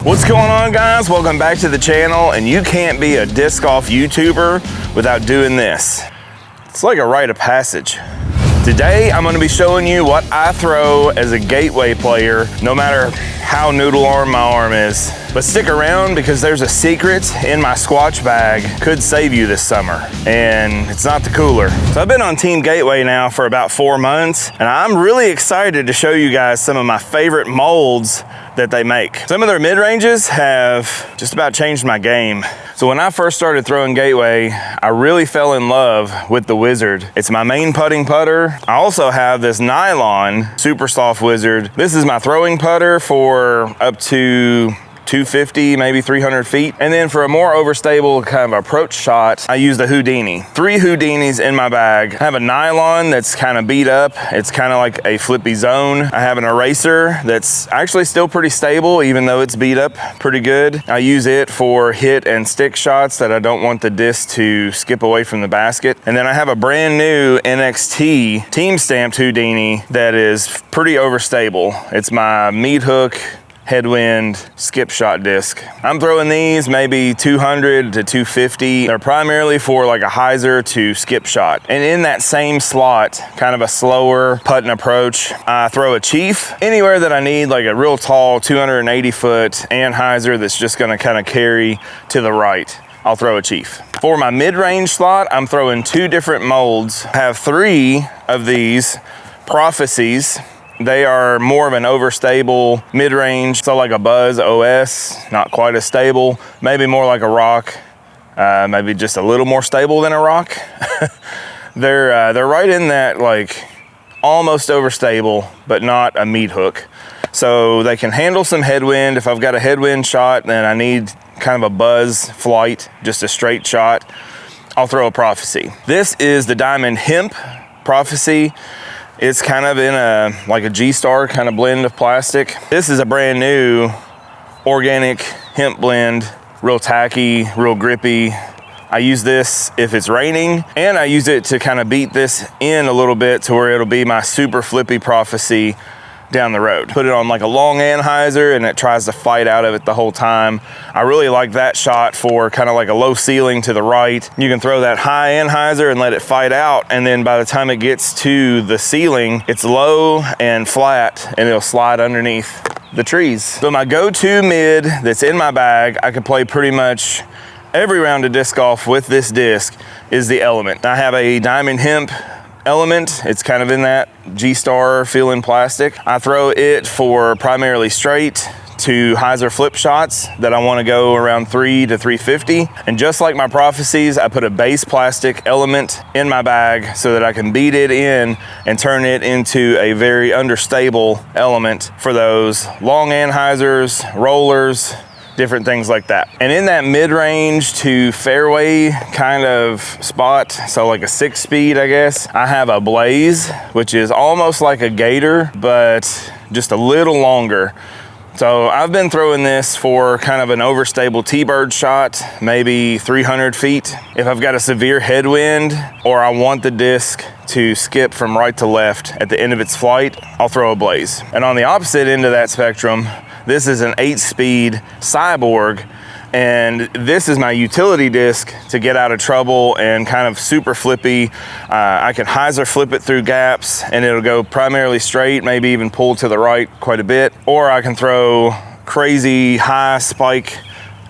What's going on, guys? Welcome back to the channel. And you can't be a disc golf YouTuber without doing this. It's like a rite of passage. Today, I'm gonna be showing you what I throw as a gateway player, no matter how noodle arm my arm is. But stick around because there's a secret in my Squatch bag, could save you this summer, and it's not the cooler. So I've been on Team Gateway now for about 4 months, and I'm really excited to show you guys some of my favorite molds that they make. Some of their mid-ranges have just about changed my game. So when I first started throwing Gateway, I really fell in love with the Wizard. It's my main putting putter. I also have this nylon super soft Wizard. This is my throwing putter for up to 250, maybe 300 feet. And then for a more overstable kind of approach shot, I use the Houdini. 3 Houdinis in my bag. I have a nylon that's kind of beat up. It's kind of like a flippy zone. I have an eraser that's actually still pretty stable, even though it's beat up pretty good. I use it for hit and stick shots that I don't want the disc to skip away from the basket. And then I have a brand new NXT team stamped Houdini that is pretty overstable. It's my meat hook headwind skip shot disc. I'm throwing these maybe 200 to 250. They're primarily for like a hyzer to skip shot. And in that same slot, kind of a slower putt and approach, I throw a Chief. Anywhere that I need like a real tall 280 foot and hyzer that's just gonna kind of carry to the right, I'll throw a Chief. For my mid-range slot, I'm throwing 2 different molds. I have 3 of these Prophecies. They are more of an overstable mid-range, so like a Buzz OS, not quite as stable, maybe more like a Rock, maybe just a little more stable than a Rock. They're right in that like almost overstable, but not a meat hook. So they can handle some headwind. If I've got a headwind shot, then I need kind of a Buzz flight, just a straight shot, I'll throw a Prophecy. This is the Diamond Hemp Prophecy. It's kind of in like a G-Star kind of blend of plastic. This is a brand new organic hemp blend, real tacky, real grippy. I use this if it's raining, and I use it to kind of beat this in a little bit to where it'll be my super flippy Prophecy down the road. Put it on like a long anhyzer and it tries to fight out of it the whole time. I really like that shot for kind of like a low ceiling to the right. You can throw that high anhyzer and let it fight out, and then by the time it gets to the ceiling, it's low and flat and it'll slide underneath the trees. So my go-to mid that's in my bag, I can play pretty much every round of disc golf with this disc, is the Element. I have a Diamond Hemp Element. It's kind of in that G-Star feeling plastic. I throw it for primarily straight to hyzer flip shots that I want to go around 3 to 350. And just like my Prophecies, I put a base plastic Element in my bag so that I can beat it in and turn it into a very understable Element for those long anhyzers, rollers, different things like that. And in that mid-range to fairway kind of spot, so like a 6-speed, I guess, I have a Blaze, which is almost like a Gator, but just a little longer. So I've been throwing this for kind of an overstable T-bird shot, maybe 300 feet. If I've got a severe headwind or I want the disc to skip from right to left at the end of its flight, I'll throw a Blaze. And on the opposite end of that spectrum, this is an 8-speed Cyborg, and this is my utility disc to get out of trouble and kind of super flippy. I can hyzer flip it through gaps and it'll go primarily straight, maybe even pull to the right quite a bit. Or I can throw crazy high spike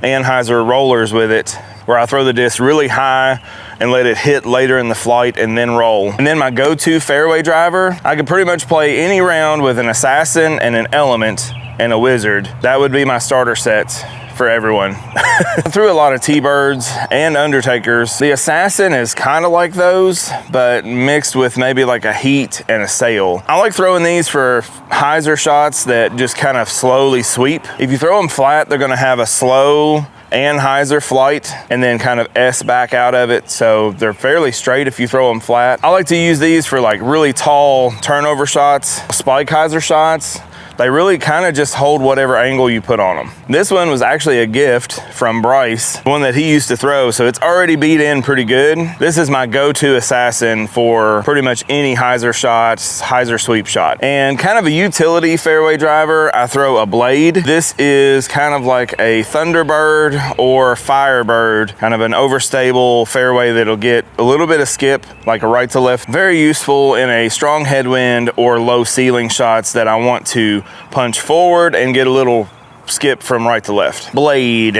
anhyzer rollers with it, where I throw the disc really high and let it hit later in the flight and then roll. And then my go-to fairway driver, I can pretty much play any round with an Assassin and an Element and a Wizard. That would be my starter sets for everyone. I threw a lot of T-birds and Undertakers. The Assassin is kind of like those, but mixed with maybe like a Heat and a Sail. I like throwing these for hyzer shots that just kind of slowly sweep. If you throw them flat, they're gonna have a slow anhyzer flight and then kind of S back out of it, so they're fairly straight if you throw them flat. I like to use these for like really tall turnover shots, spike hyzer shots. They really kind of just hold whatever angle you put on them. This one was actually a gift from Bryce, one that he used to throw, so it's already beat in pretty good. This is my go-to assassin for pretty much any hyzer shots, hyzer sweep shot. And kind of a utility fairway driver, I throw a blade. This is kind of like a Thunderbird or Firebird, kind of an overstable fairway that'll get a little bit of skip, like a right to left. Very useful in a strong headwind or low ceiling shots that I want to punch forward and get a little skip from right to left. Blade,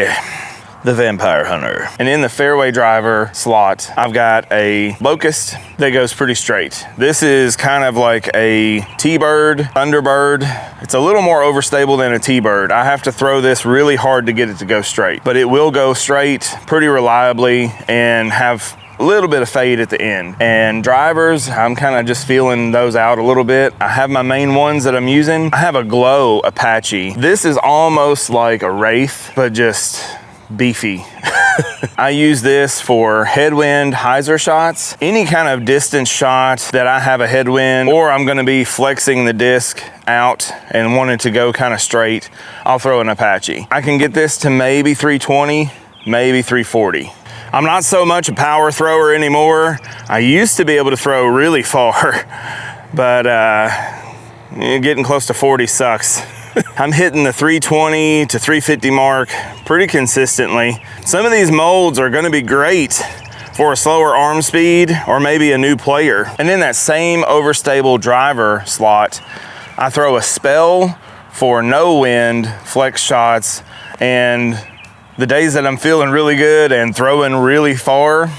the Vampire Hunter. And in the fairway driver slot, I've got a Locust that goes pretty straight. This is kind of like a T-Bird, Thunderbird. It's a little more overstable than a T-Bird. I have to throw this really hard to get it to go straight, but it will go straight pretty reliably and have a little bit of fade at the end. And drivers, I'm kind of just feeling those out a little bit. I have my main ones that I'm using. I have a Glow Apache. This is almost like a Wraith, but just beefy. I use this for headwind hyzer shots, any kind of distance shot that I have a headwind, or I'm gonna be flexing the disc out and want it to go kind of straight, I'll throw an Apache. I can get this to maybe 320, maybe 340. I'm not so much a power thrower anymore. I used to be able to throw really far, but getting close to 40 sucks. I'm hitting the 320 to 350 mark pretty consistently. Some of these molds are gonna be great for a slower arm speed or maybe a new player. And in that same overstable driver slot, I throw a Spell for no wind, flex shots, and the days that I'm feeling really good and throwing really far,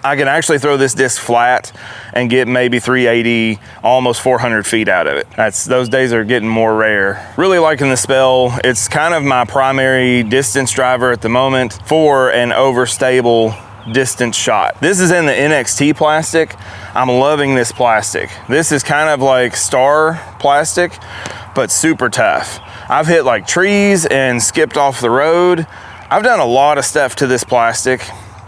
I can actually throw this disc flat and get maybe 380, almost 400 feet out of it. Those days are getting more rare. Really liking the Spell. It's kind of my primary distance driver at the moment for an overstable distance shot. This is in the NXT plastic. I'm loving this plastic. This is kind of like Star plastic, but super tough. I've hit like trees and skipped off the road. I've done a lot of stuff to this plastic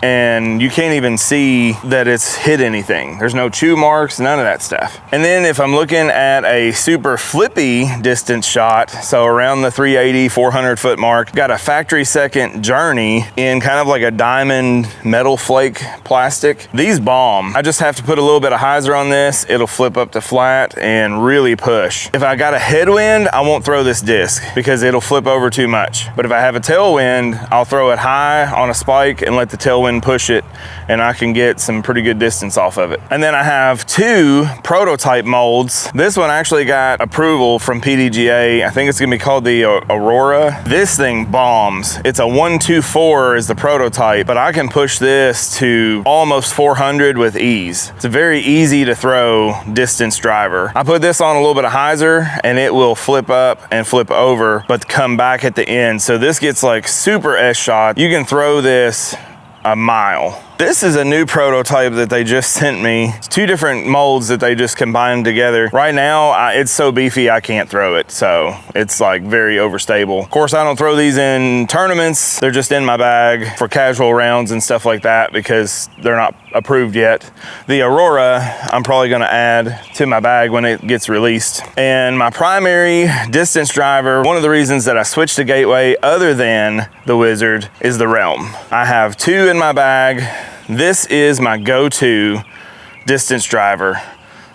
and you can't even see that it's hit anything. There's no chew marks, none of that stuff. And then if I'm looking at a super flippy distance shot, so around the 380, 400 foot mark, got a factory second Journey in kind of like a diamond metal flake plastic. These bomb. I just have to put a little bit of hyzer on this. It'll flip up to flat and really push. If I got a headwind, I won't throw this disc because it'll flip over too much. But if I have a tailwind, I'll throw it high on a spike and let the tailwind push it, and I can get some pretty good distance off of it. And then I have two prototype molds. This one actually got approval from PDGA. I think it's gonna be called the Aurora. This thing bombs. It's a 124 is the prototype, but I can push this to almost 400 with ease. It's a very easy to throw distance driver. I put this on a little bit of hyzer and it will flip up and flip over, but come back at the end. So this gets like super S shot. You can throw this a mile. This is a new prototype that they just sent me. It's two different molds that they just combined together. Right now, it's so beefy I can't throw it, so it's like very overstable. Of course, I don't throw these in tournaments. They're just in my bag for casual rounds and stuff like that because they're not approved yet. The Aurora, I'm probably gonna add to my bag when it gets released. And my primary distance driver, one of the reasons that I switched to Gateway other than the Wizard is the Realm. I have two in my bag. This is my go-to distance driver.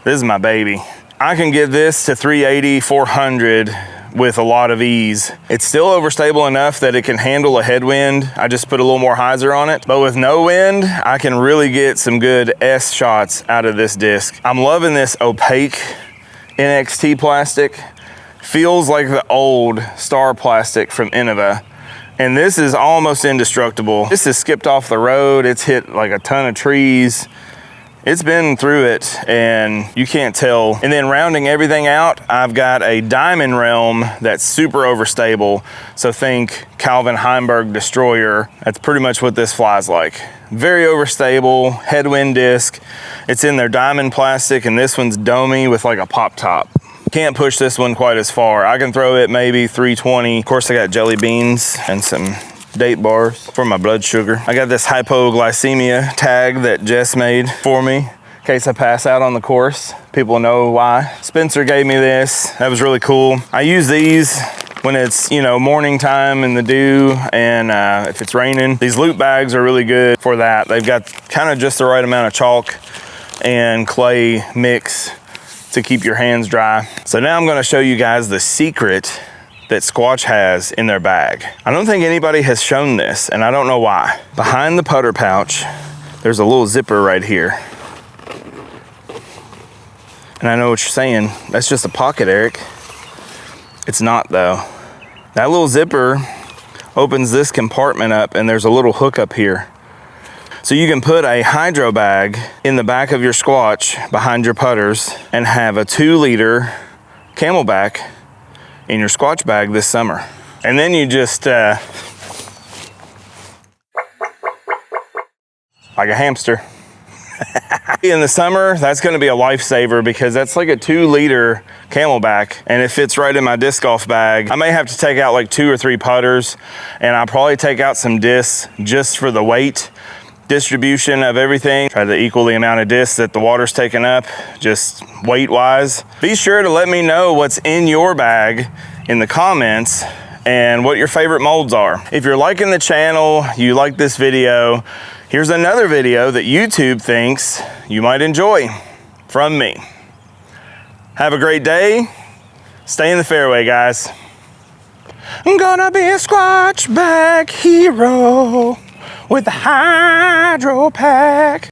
This is my baby. I can get this to 380, 400 with a lot of ease. It's still overstable enough that it can handle a headwind. I just put a little more hyzer on it. But with no wind, I can really get some good S shots out of this disc. I'm loving this opaque NXT plastic. Feels like the old Star plastic from Innova. And this is almost indestructible. This has skipped off the road. It's hit like a ton of trees. It's been through it and you can't tell. And then rounding everything out, I've got a Diamond Realm that's super overstable. So think Calvin Heimberg Destroyer. That's pretty much what this flies like. Very overstable, headwind disc. It's in their diamond plastic and this one's domey with like a pop top. Can't push this one quite as far. I can throw it maybe 320. Of course, I got jelly beans and some date bars for my blood sugar. I got this hypoglycemia tag that Jess made for me. in case I pass out on the course. People know why. Spencer gave me this. That was really cool. I use these when it's, you know, morning time in the dew, and if it's raining. These loop bags are really good for that. They've got kind of just the right amount of chalk and clay mix to keep your hands dry. So now I'm gonna show you guys the secret that Squatch has in their bag. I don't think anybody has shown this, and I don't know why. Behind the putter pouch, there's a little zipper right here. And I know what you're saying, that's just a pocket, Eric. It's not though. That little zipper opens this compartment up, and there's a little hook up here. So you can put a hydro bag in the back of your Squatch behind your putters and have a 2-liter Camelback in your Squatch bag this summer. And then you just, like a hamster. In the summer, that's gonna be a lifesaver because that's like a 2-liter Camelback, and it fits right in my disc golf bag. I may have to take out like 2 or 3 putters, and I'll probably take out some discs just for the weight distribution of everything. Try to equal the amount of discs that the water's taking up, just weight-wise. Be sure to let me know what's in your bag in the comments and what your favorite molds are. If you're liking the channel, you like this video, here's another video that YouTube thinks you might enjoy from me. Have a great day. Stay in the fairway, guys. I'm gonna be a Squatch bag hero with a hydro pack.